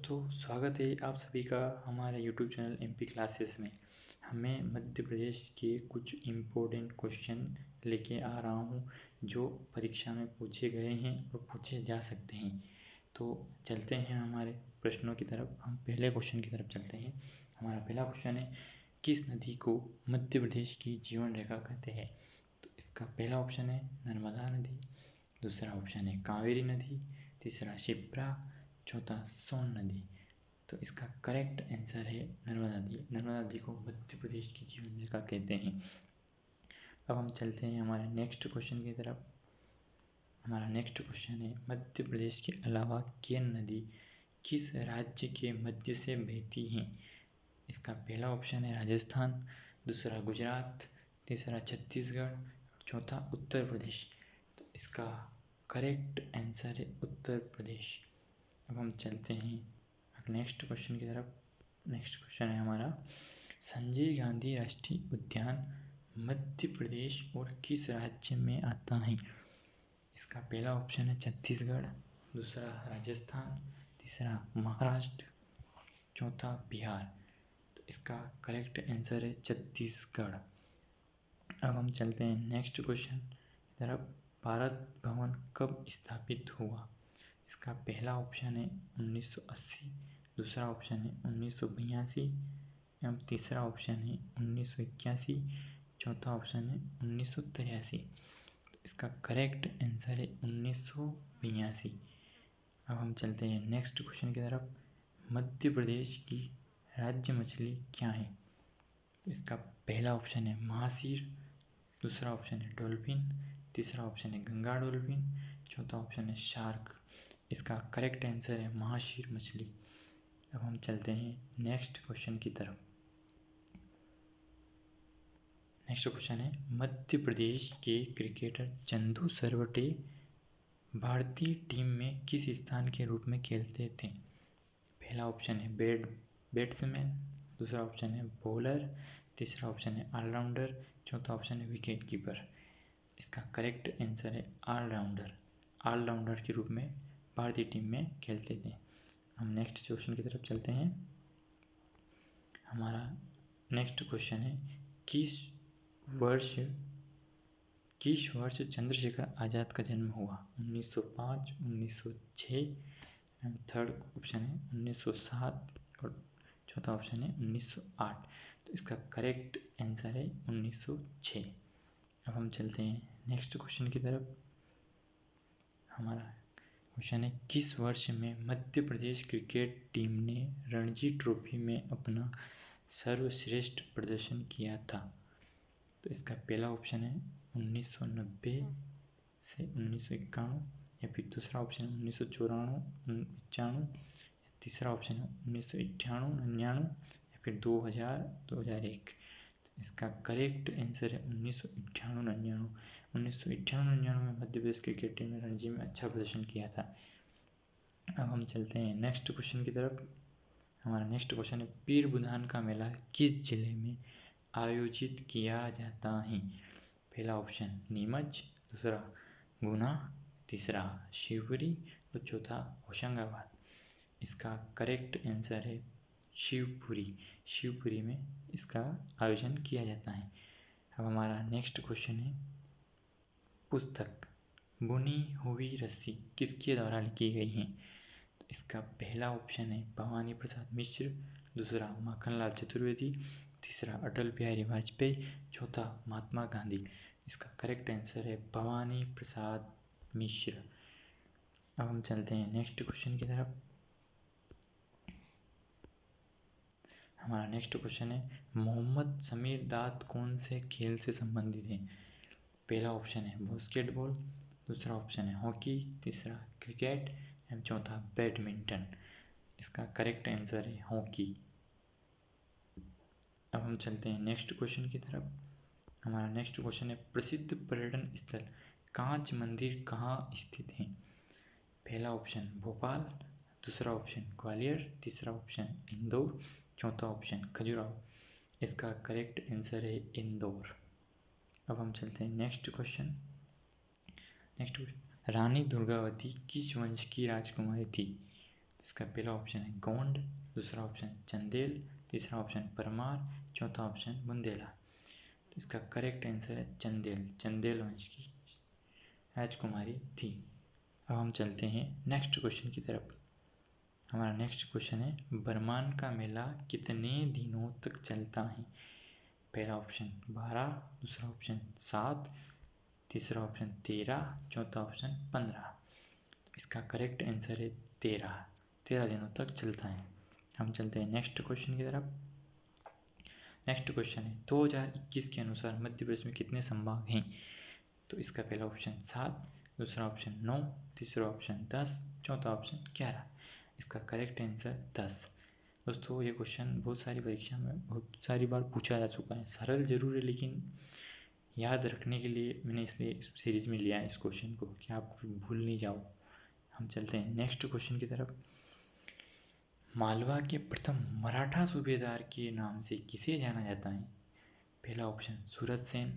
दोस्तों, स्वागत है आप सभी का हमारे YouTube चैनल MP क्लासेस में। हमें मध्य प्रदेश के कुछ इम्पोर्टेंट क्वेश्चन लेके आ रहा हूँ जो परीक्षा में पूछे गए हैं और पूछे जा सकते हैं। तो चलते हैं हमारे प्रश्नों की तरफ। हम पहले क्वेश्चन की तरफ चलते हैं। हमारा पहला क्वेश्चन है, किस नदी को मध्य प्रदेश की जीवन रेखा कहते हैं? तो इसका पहला ऑप्शन है नर्मदा नदी, दूसरा ऑप्शन है कावेरी नदी, तीसरा शिप्रा, चौथा सोन नदी। तो इसका करेक्ट आंसर है नर्मदा नदी। नर्मदा नदी को मध्य प्रदेश की जीवन रेखा कहते हैं। अब हम चलते हैं हमारे नेक्स्ट क्वेश्चन की तरफ। हमारा नेक्स्ट क्वेश्चन है, मध्य प्रदेश के अलावा केन नदी किस राज्य के मध्य से बहती है? इसका पहला ऑप्शन है राजस्थान, दूसरा गुजरात, तीसरा छत्तीसगढ़, चौथा उत्तर प्रदेश। तो इसका करेक्ट आंसर है उत्तर प्रदेश। अब हम चलते हैं नेक्स्ट क्वेश्चन की तरफ। नेक्स्ट क्वेश्चन है हमारा, संजय गांधी राष्ट्रीय उद्यान मध्य प्रदेश और किस राज्य में आता है? इसका पहला ऑप्शन है छत्तीसगढ़, दूसरा राजस्थान, तीसरा महाराष्ट्र, चौथा बिहार। तो इसका करेक्ट आंसर है छत्तीसगढ़। अब हम चलते हैं नेक्स्ट क्वेश्चन की तरफ। भारत भवन कब स्थापित हुआ? इसका पहला ऑप्शन है 1980, दूसरा ऑप्शन है 1982 एवं तीसरा ऑप्शन है 1981, चौथा ऑप्शन है 1983। तो इसका करेक्ट आंसर है 1982। अब हम चलते हैं नेक्स्ट क्वेश्चन की तरफ। मध्य प्रदेश की राज्य मछली क्या है? तो इसका पहला ऑप्शन है महासीर, दूसरा ऑप्शन है डॉल्फिन, तीसरा ऑप्शन है गंगा डॉल्फिन, चौथा ऑप्शन है शार्क। इसका करेक्ट आंसर है महाशीर मछली। अब हम चलते हैं नेक्स्ट क्वेश्चन की तरफ। नेक्स्ट क्वेश्चन है, मध्य प्रदेश के क्रिकेटर चंदू सरवटे भारतीय टीम में किस स्थान के रूप में खेलते थे? पहला ऑप्शन है बैट्समैन, दूसरा ऑप्शन है बॉलर, तीसरा ऑप्शन है ऑलराउंडर, चौथा ऑप्शन है विकेट कीपर। इसका करेक्ट आंसर है ऑलराउंडर। ऑलराउंडर के रूप में भारतीय टीम में खेलते थे। हम नेक्स्ट क्वेश्चन की तरफ चलते हैं। हमारा नेक्स्ट क्वेश्चन है, किस वर्ष चंद्रशेखर आज़ाद का जन्म हुआ? 1905, 1906, थर्ड ऑप्शन है 1907 और चौथा ऑप्शन है 1908। तो इसका करेक्ट आंसर है 1906। अब हम चलते हैं नेक्स्ट क्वेश्चन की तरफ। हमारा क्वेश्चन है, किस वर्ष में मध्य प्रदेश क्रिकेट टीम ने रणजी ट्रॉफी में अपना सर्वश्रेष्ठ प्रदर्शन किया था? तो इसका पहला ऑप्शन है 1990 से 1991, या फिर दूसरा ऑप्शन है 1994, 95, तीसरा ऑप्शन है 1998, 99, या फिर 2000, 2001। तो इसका करेक्ट आंसर है 1998, 99। 1998, 99 में मध्य प्रदेश क्रिकेट टीम ने रणजी में अच्छा प्रदर्शन किया था। अब हम चलते हैं नेक्स्ट क्वेश्चन की तरफ। हमारा नेक्स्ट क्वेश्चन है, पीर बुधान का मेला किस जिले में आयोजित किया जाता है? पहला ऑप्शन नीमच, दूसरा गुना, तीसरा शिवपुरी और चौथा होशंगाबाद। इसका करेक्ट आंसर है शिवपुरी। शिवपुरी में इसका आयोजन किया जाता है। अब हमारा नेक्स्ट क्वेश्चन है, पुस्तक बुनी हुई रस्सी किसके द्वारा लिखी गई है? तो इसका पहला ऑप्शन है भवानी प्रसाद मिश्र, दूसरा माखनलाल चतुर्वेदी, तीसरा अटल बिहारी वाजपेयी, चौथा महात्मा गांधी। इसका करेक्ट आंसर है भवानी प्रसाद मिश्र। अब हम चलते हैं नेक्स्ट क्वेश्चन की तरफ। हमारा नेक्स्ट क्वेश्चन है, मोहम्मद समीर दाद कौन से खेल से संबंधित है? पहला ऑप्शन है बास्केटबॉल, दूसरा ऑप्शन है हॉकी, तीसरा क्रिकेट एवं चौथा बैडमिंटन। इसका करेक्ट आंसर है हॉकी। अब हम चलते हैं नेक्स्ट क्वेश्चन की तरफ। हमारा नेक्स्ट क्वेश्चन है, प्रसिद्ध पर्यटन स्थल कांच मंदिर कहाँ स्थित है? पहला ऑप्शन भोपाल, दूसरा ऑप्शन ग्वालियर, तीसरा ऑप्शन इंदौर, चौथा ऑप्शन खजुराहो। इसका करेक्ट आंसर है इंदौर। अब हम चलते हैं नेक्स्ट क्वेश्चन। रानी दुर्गावती किस वंश की राजकुमारी थी? इसका पहला ऑप्शन है गोंड, दूसरा ऑप्शन चंदेल, तीसरा ऑप्शन परमार, चौथा ऑप्शन बुंदेला। तो इसका करेक्ट आंसर है चंदेल। चंदेल वंश की राजकुमारी थी। अब हम चलते हैं नेक्स्ट क्वेश्चन की तरफ। हमारा नेक्स्ट क्वेश्चन है बरमान का मेला कितने दिनों तक चलता है? पहला ऑप्शन 12, दूसरा ऑप्शन 7, तीसरा ऑप्शन 13, चौथा ऑप्शन 15। तो इसका करेक्ट आंसर है 13 दिनों तक चलता है। हम चलते हैं नेक्स्ट क्वेश्चन की तरफ। नेक्स्ट क्वेश्चन है 2021 के अनुसार मध्य प्रदेश में कितने संभाग हैं? तो इसका पहला ऑप्शन 7, दूसरा ऑप्शन 9, तीसरा ऑप्शन 10, चौथा ऑप्शन 11। इसका करेक्ट आंसर 10। दोस्तों ये क्वेश्चन बहुत सारी परीक्षा में बहुत सारी बार पूछा जा चुका है। सरल जरूर है लेकिन याद रखने के लिए मैंने इसलिए इस सीरीज में लिया है इस क्वेश्चन को कि आप भूल नहीं जाओ। हम चलते हैं नेक्स्ट क्वेश्चन की तरफ। मालवा के प्रथम मराठा सूबेदार के नाम से किसे जाना जाता है? पहला ऑप्शन सूरत सेन,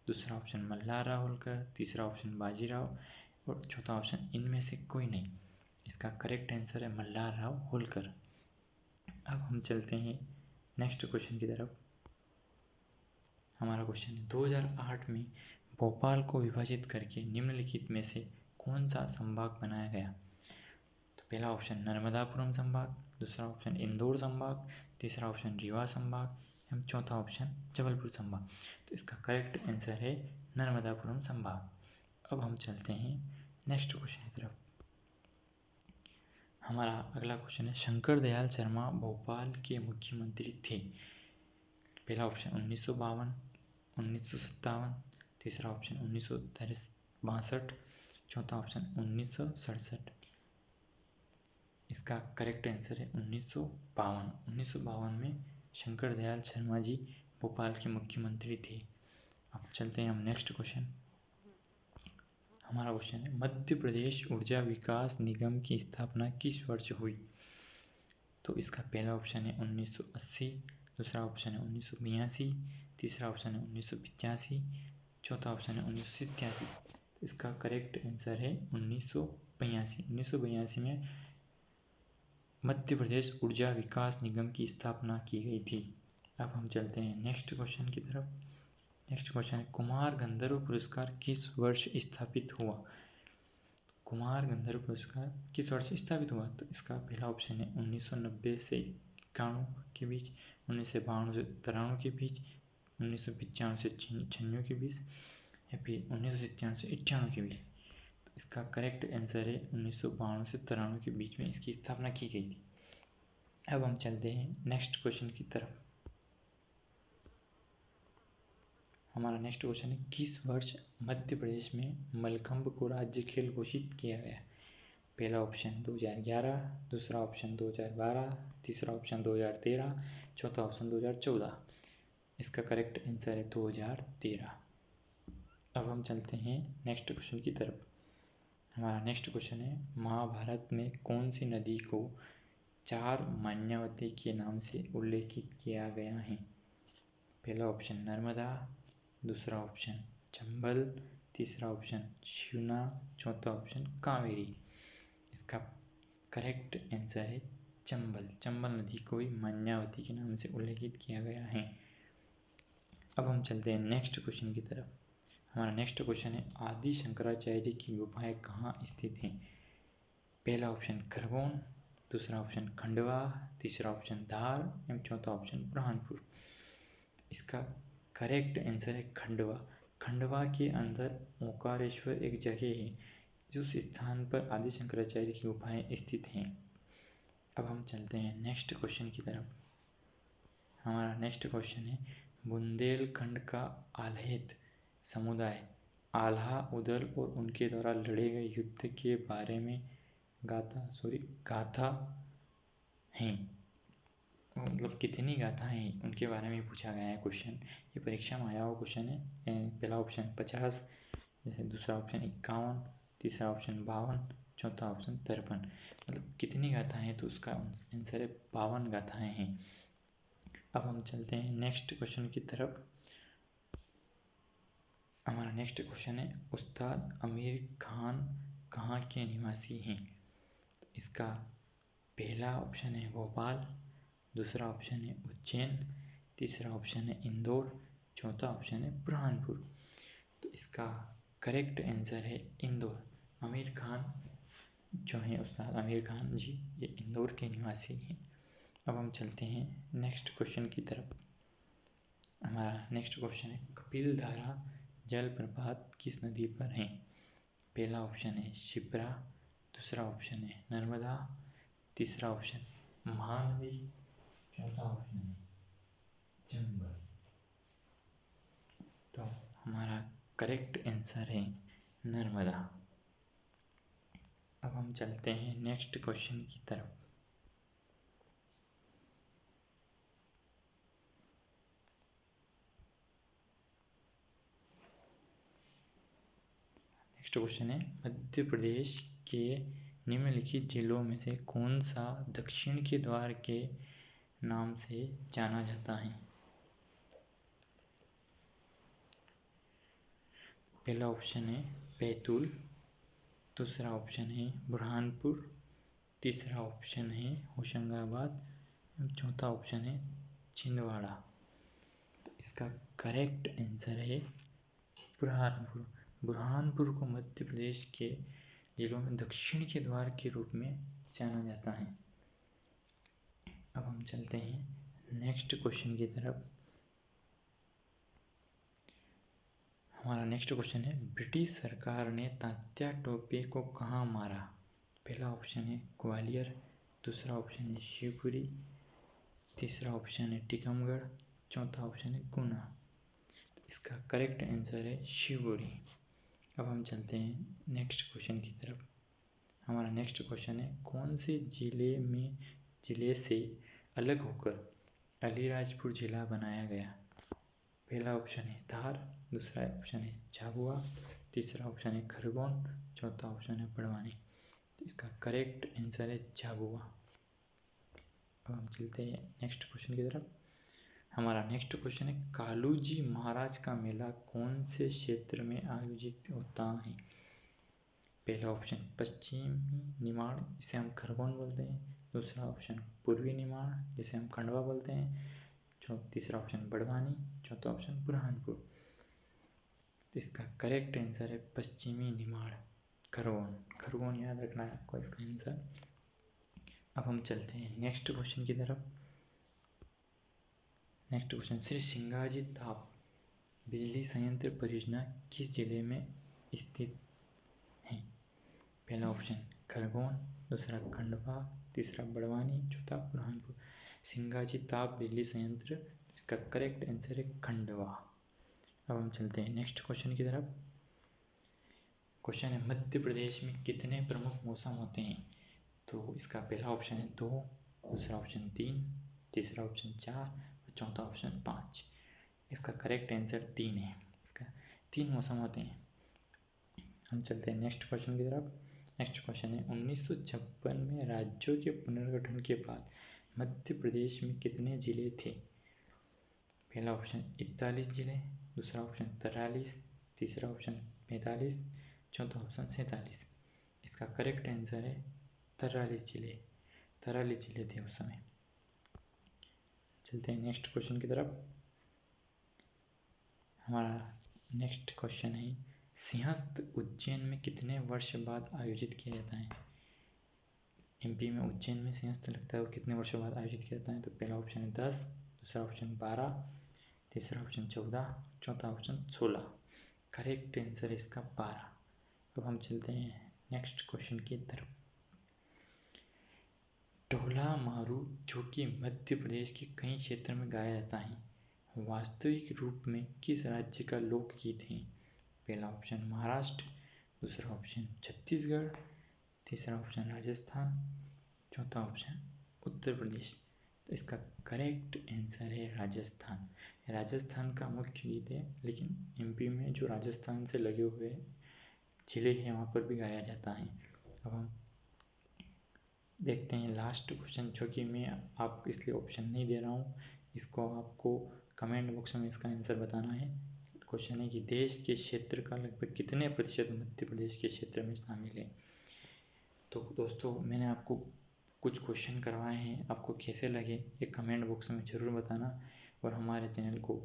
दूसरा ऑप्शन मल्हारराव होलकर, तीसरा ऑप्शन बाजीराव और चौथा ऑप्शन इनमें से कोई नहीं। इसका करेक्ट आंसर है मल्हारराव होलकर। अब हम चलते हैं नेक्स्ट क्वेश्चन की तरफ। हमारा क्वेश्चन है 2008 में भोपाल को विभाजित करके निम्नलिखित में से कौन सा संभाग बनाया गया? तो पहला ऑप्शन नर्मदापुरम संभाग, दूसरा ऑप्शन इंदौर संभाग, तीसरा ऑप्शन रीवा संभाग एवं चौथा ऑप्शन जबलपुर संभाग। तो इसका करेक्ट आंसर है नर्मदापुरम संभाग। अब हम चलते हैं नेक्स्ट क्वेश्चन की तरफ। हमारा अगला क्वेश्चन है शंकर दयाल शर्मा भोपाल के मुख्यमंत्री थे। पहला ऑप्शन 1952, 1957, तीसरा ऑप्शन 1962, चौथा ऑप्शन 1967। इसका करेक्ट आंसर है 1952। 1952 में शंकर दयाल शर्मा जी भोपाल के मुख्यमंत्री थे। अब चलते हैं हम नेक्स्ट क्वेश्चन। हमारा क्वेश्चन है मध्य प्रदेश ऊर्जा विकास निगम की स्थापना किस वर्ष हुई? तो इसका पहला ऑप्शन है 1980, दूसरा ऑप्शन है 1982, तीसरा ऑप्शन है 1985, चौथा ऑप्शन है 1987। तो इसका करेक्ट आंसर है 1982। 1982 में मध्य प्रदेश ऊर्जा विकास निगम की स्थापना की गई थी। अब हम चलते हैं नेक्स्ट क्वेश्चन की तरफ। नेक्स्ट क्वेश्चन है कुमार गंधर्व पुरस्कार किस वर्ष स्थापित हुआ? कुमार गंधर्व पुरस्कार किस वर्ष स्थापित हुआ? तो इसका पहला ऑप्शन है 1990 से 91 के बीच, 1992 से 93 के बीच, 1995 से 96 के बीच या फिर 1997 से 98 के बीच। तो इसका करेक्ट आंसर है 1992 से 93 के बीच में इसकी स्थापना की गई थी। अब हम चलते हैं नेक्स्ट क्वेश्चन की तरफ। हमारा नेक्स्ट क्वेश्चन है किस वर्ष मध्य प्रदेश में मलखंभ को राज्य खेल घोषित किया गया? पहला ऑप्शन 2011, दूसरा ऑप्शन 2012, तीसरा ऑप्शन 2013, चौथा ऑप्शन 2014। इसका करेक्ट आंसर है 2013। अब हम चलते हैं नेक्स्ट क्वेश्चन की तरफ। हमारा नेक्स्ट क्वेश्चन है महाभारत में कौन सी नदी को 4 मान्यवती के नाम से उल्लेखित किया गया है? पहला ऑप्शन नर्मदा, दूसरा ऑप्शन चंबल, तीसरा ऑप्शन शिवना, चौथा ऑप्शन कावेरी। इसका करेक्ट आंसर है चंबल। चंबल नदी को भी मान्यावती के नाम से उल्लेखित किया गया है। अब हम चलते हैं नेक्स्ट क्वेश्चन की तरफ। हमारा नेक्स्ट क्वेश्चन है आदि शंकराचार्य की गुफाएं कहाँ स्थित हैं? पहला ऑप्शन खरगोन, दूसरा ऑप्शन खंडवा, तीसरा ऑप्शन धार एवं चौथा ऑप्शन बुरहानपुर। इसका करेक्ट आंसर है खंडवा। खंडवा के अंदर ओंकारेश्वर एक जगह है जिस स्थान पर आदि शंकराचार्य की गुफाएं स्थित हैं। अब हम चलते हैं नेक्स्ट क्वेश्चन की तरफ। हमारा नेक्स्ट क्वेश्चन है बुंदेलखंड का आल्हेत समुदाय आल्हा उदल और उनके द्वारा लड़े गए युद्ध के बारे में गाथा हैं। मतलब कितनी गाथाएं हैं उनके बारे में पूछा गया है क्वेश्चन। ये परीक्षा में आया हुआ क्वेश्चन है। पहला ऑप्शन 50, जैसे दूसरा ऑप्शन 51, तीसरा ऑप्शन 52, चौथा ऑप्शन 53। मतलब कितनी गाथाएं हैं? तो उसका आंसर है 52 गाथाएं हैं। अब हम चलते हैं नेक्स्ट क्वेश्चन की तरफ। हमारा नेक्स्ट क्वेश्चन है उस्ताद आमिर खान कहाँ के निवासी हैं? इसका पहला ऑप्शन है भोपाल, दूसरा ऑप्शन है उज्जैन, तीसरा ऑप्शन है इंदौर, चौथा ऑप्शन है बुरहानपुर। तो इसका करेक्ट आंसर है इंदौर। आमिर खान जो हैं, उस्ताद आमिर खान जी, ये इंदौर के निवासी हैं। अब हम चलते हैं नेक्स्ट क्वेश्चन की तरफ। हमारा नेक्स्ट क्वेश्चन है कपिल धारा जलप्रपात किस नदी पर है? पहला ऑप्शन है शिप्रा, दूसरा ऑप्शन है नर्मदा, तीसरा ऑप्शन महानदी, चौथा ऑप्शन है चंबल। तो हमारा करेक्ट आंसर है नर्मदा। अब हम चलते हैं नेक्स्ट क्वेश्चन की तरफ। नेक्स्ट क्वेश्चन है मध्य प्रदेश के निम्नलिखित जिलों में से कौन सा दक्षिण के द्वार के नाम से जाना जाता है? पहला ऑप्शन है बैतूल, दूसरा ऑप्शन है बुरहानपुर, तीसरा ऑप्शन है होशंगाबाद, चौथा ऑप्शन है छिंदवाड़ा। तो इसका करेक्ट आंसर है बुरहानपुर। बुरहानपुर को मध्य प्रदेश के जिलों में दक्षिण के द्वार के रूप में जाना जाता है। अब हम चलते हैं नेक्स्ट क्वेश्चन की तरफ। हमारा नेक्स्ट क्वेश्चन है ब्रिटिश सरकार ने तात्या टोपे को कहाँ मारा? पहला ऑप्शन है ग्वालियर, दूसरा ऑप्शन है शिवपुरी, तीसरा ऑप्शन है टीकमगढ़, चौथा ऑप्शन है गुना। तो इसका करेक्ट आंसर है शिवपुरी। अब हम चलते हैं नेक्स्ट क्वेश्चन की तरफ। हमारा नेक्स्ट क्वेश्चन है कौन से जिले से अलग होकर अलीराजपुर जिला बनाया गया? पहला ऑप्शन है धार, दूसरा ऑप्शन है झाबुआ, तीसरा ऑप्शन है खरगोन, चौथा ऑप्शन है बड़वानी। तो इसका करेक्ट आंसर है झाबुआ। अब हम चलते हैं नेक्स्ट क्वेश्चन की तरफ। हमारा नेक्स्ट क्वेश्चन है कालू जी महाराज का मेला कौन से क्षेत्र में आयोजित होता है? पहला ऑप्शन पश्चिमी निमाड़, जिसे हम खरगोन बोलते हैं, दूसरा ऑप्शन पूर्वी निमाड़, जिसे हम खंडवा बोलते हैं, तीसरा ऑप्शन बड़वानी, चौथा ऑप्शन बुरहानपुर। तो इसका करेक्ट आंसर है पश्चिमी निमाड़, खरगोन। खरगोन याद रखना है आपको इसका आंसर। अब हम चलते हैं नेक्स्ट क्वेश्चन की तरफ। नेक्स्ट क्वेश्चन श्री सिंगाजी ताप बिजली संयंत्र परियोजना किस जिले में स्थित है? पहला ऑप्शन खरगोन, दूसरा खंडवा, तीसरा बड़वानी, चौथा बुरहानपुर। सिंगाजी ताप बिजली संयंत्र, इसका करेक्ट आंसर है खंडवा। अब हम चलते हैं नेक्स्ट क्वेश्चन की तरफ। क्वेश्चन है मध्य प्रदेश में कितने प्रमुख मौसम होते हैं? तो इसका पहला ऑप्शन है 2, दूसरा ऑप्शन 3, तीसरा ऑप्शन 4 और चौथा ऑप्शन 5। इसका करेक्ट आंसर 3 है। इसका 3 मौसम होते हैं। हम चलते हैं नेक्स्ट क्वेश्चन की तरफ। नेक्स्ट क्वेश्चन है 1956 में राज्यों के पुनर्गठन के बाद मध्य प्रदेश में कितने जिले थे? पहला ऑप्शन 41 जिले, दूसरा ऑप्शन 43, तीसरा ऑप्शन 45, चौथा ऑप्शन 47। इसका करेक्ट आंसर है 43 जिले। 43 जिले थे उस समय। चलते हैं नेक्स्ट क्वेश्चन की तरफ। हमारा नेक्स्ट क्वेश्चन है सिंहस्थ उज्जैन में कितने वर्ष बाद आयोजित किया जाता है? एमपी में उज्जैन में सिंहस्थ लगता है और कितने वर्षों बाद आयोजित किया जाता है? तो पहला ऑप्शन है 10, दूसरा ऑप्शन 12, तीसरा ऑप्शन 14, चौथा ऑप्शन 16। करेक्ट आंसर है इसका 12। अब हम चलते हैं नेक्स्ट क्वेश्चन की तरफ। ढोला मारू जो कि मध्य प्रदेश के कई क्षेत्र में गाया जाता है, वास्तविक रूप में किस राज्य का लोकगीत है? पहला ऑप्शन महाराष्ट्र, दूसरा ऑप्शन छत्तीसगढ़, तीसरा ऑप्शन राजस्थान, चौथा ऑप्शन उत्तर प्रदेश। तो इसका करेक्ट आंसर है राजस्थान। राजस्थान का मुख्य गीत है, लेकिन एमपी में जो राजस्थान से लगे हुए जिले हैं वहाँ पर भी गाया जाता है। अब हम देखते हैं लास्ट क्वेश्चन, जो कि मैं आपको इसलिए ऑप्शन नहीं दे रहा हूँ, इसको आपको कमेंट बॉक्स में इसका आंसर बताना है। क्वेश्चन है कि देश के क्षेत्र का लगभग कितने प्रतिशत मध्य प्रदेश के क्षेत्र में शामिल है? तो दोस्तों मैंने आपको कुछ क्वेश्चन करवाए हैं, आपको कैसे लगे ये कमेंट बॉक्स में ज़रूर बताना, और हमारे चैनल को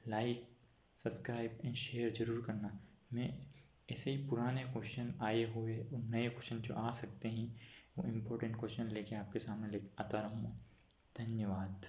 लाइक, सब्सक्राइब एंड शेयर ज़रूर करना। मैं ऐसे ही पुराने क्वेश्चन आए हुए और नए क्वेश्चन जो आ सकते हैं वो इम्पोर्टेंट क्वेश्चन लेके आपके सामने ले आता रहूँगा। धन्यवाद।